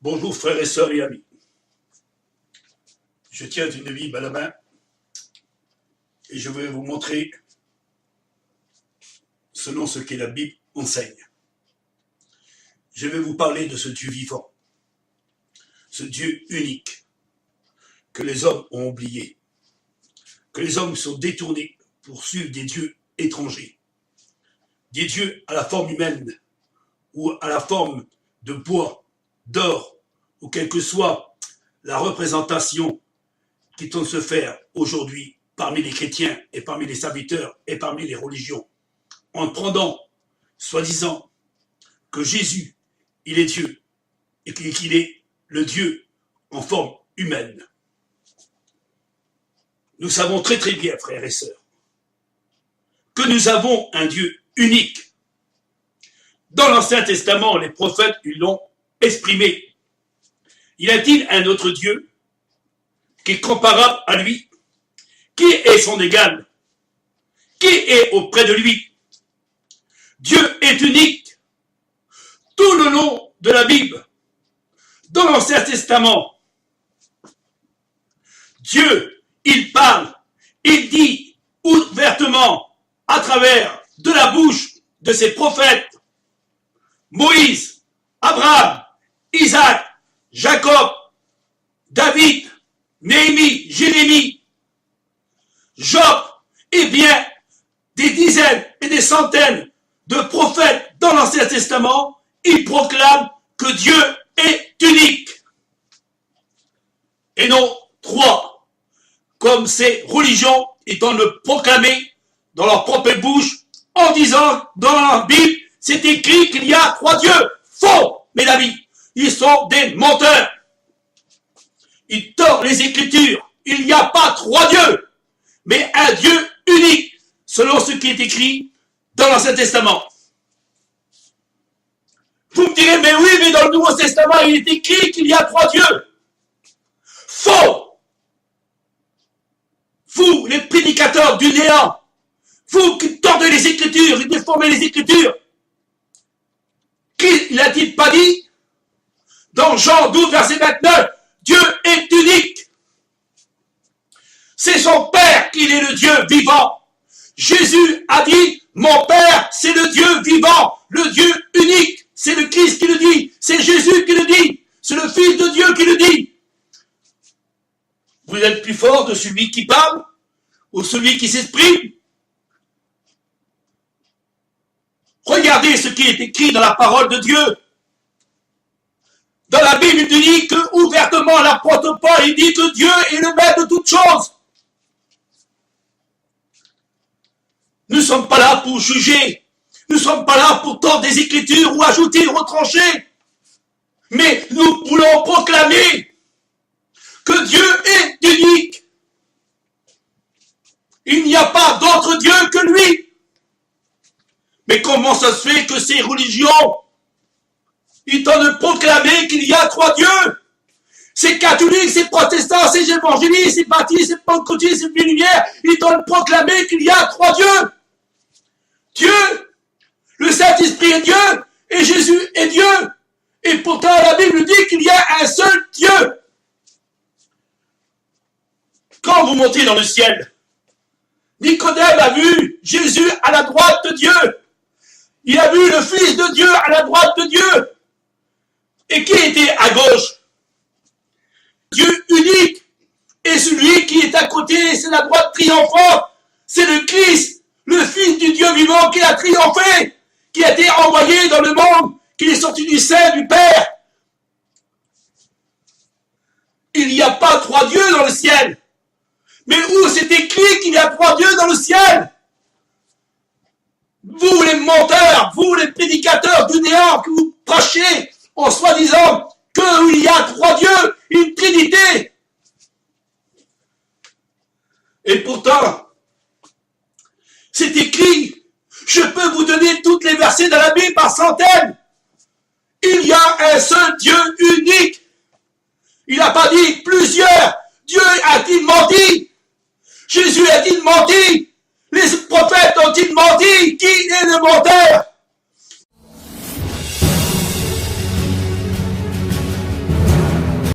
Bonjour frères et sœurs et amis. Je tiens une Bible à la main et je vais vous montrer selon ce que la Bible enseigne. Je vais vous parler de ce Dieu vivant, ce Dieu unique que les hommes ont oublié, que les hommes sont détournés pour suivre des dieux étrangers, des dieux à la forme humaine ou à la forme de bois, d'or, ou quelle que soit la représentation qui tente de se faire aujourd'hui parmi les chrétiens et parmi les serviteurs et parmi les religions, en prenant, soi-disant, que Jésus, il est Dieu et qu'il est le Dieu en forme humaine. Nous savons très très bien, frères et sœurs, que nous avons un Dieu unique. Dans l'Ancien Testament, les prophètes ils l'ont exprimé. Y a-t-il un autre Dieu qui est comparable à lui? Qui est son égal? Qui est auprès de lui? Dieu est unique. Tout le long de la Bible, dans l'Ancien Testament, Dieu, il parle, il dit ouvertement à travers de la bouche de ses prophètes, Moïse, Abraham, Isaac, Jacob, David, Néhémie, Jérémie, Job, et bien des dizaines et des centaines de prophètes dans l'Ancien Testament, ils proclament que Dieu est unique. Et non trois, comme ces religions étant le proclamer dans leur propre bouche, en disant dans la Bible, c'est écrit qu'il y a trois dieux. Faux, mes amis. Ils sont des menteurs. Ils tordent les Écritures. Il n'y a pas trois dieux, mais un Dieu unique, selon ce qui est écrit dans l'Ancien Testament. Vous me direz, mais oui, mais dans le Nouveau Testament, il est écrit qu'il y a trois dieux. Faux. Vous, les prédicateurs du néant, vous qui tordez les Écritures et déformez les Écritures, qui l'a-t-il pas dit? Dans Jean 12, verset 29, Dieu est unique. C'est son Père qui est le Dieu vivant. Jésus a dit, mon Père, c'est le Dieu vivant, le Dieu unique. C'est le Christ qui le dit, c'est Jésus qui le dit, c'est le Fils de Dieu qui le dit. Vous êtes plus fort de celui qui parle ou celui qui s'exprime? Regardez ce qui est écrit dans la parole de Dieu. Dans la Bible, il dit que ouvertement l'apôtre Paul, il dit que Dieu est le maître de toutes choses. Nous ne sommes pas là pour juger. Nous ne sommes pas là pour tordre des Écritures ou ajouter ou retrancher. Mais nous voulons proclamer que Dieu est unique. Il n'y a pas d'autre Dieu que lui. Mais comment ça se fait que ces religions, ils tentent de proclamer qu'il y a trois dieux? C'est catholique, c'est protestant, c'est évangélistes, c'est baptiste, c'est pentecôtiste, c'est lumière. Ils tentent de proclamer qu'il y a trois dieux. Dieu, le Saint-Esprit est Dieu, et Jésus est Dieu. Et pourtant, la Bible dit qu'il y a un seul Dieu. Quand vous montez dans le ciel, Nicodème a vu Jésus à la droite de Dieu. Il a vu le Fils de Dieu à la droite de Dieu. Et qui était à gauche? Dieu unique. Et celui qui est à côté, c'est la droite triomphante. C'est le Christ, le Fils du Dieu vivant qui a triomphé, qui a été envoyé dans le monde, qui est sorti du sein du Père. Il n'y a pas trois dieux dans le ciel. Mais où c'est écrit qu'il y a trois dieux dans le ciel? Vous les menteurs, vous les prédicateurs du néant, que vous prêchez en soi-disant qu'il y a trois dieux, une trinité. Et pourtant, c'est écrit, je peux vous donner toutes les versets de la Bible par centaines. Il y a un seul Dieu unique. Il n'a pas dit plusieurs. Dieu a-t-il menti? Jésus a-t-il menti? Les prophètes ont-ils menti? Qui est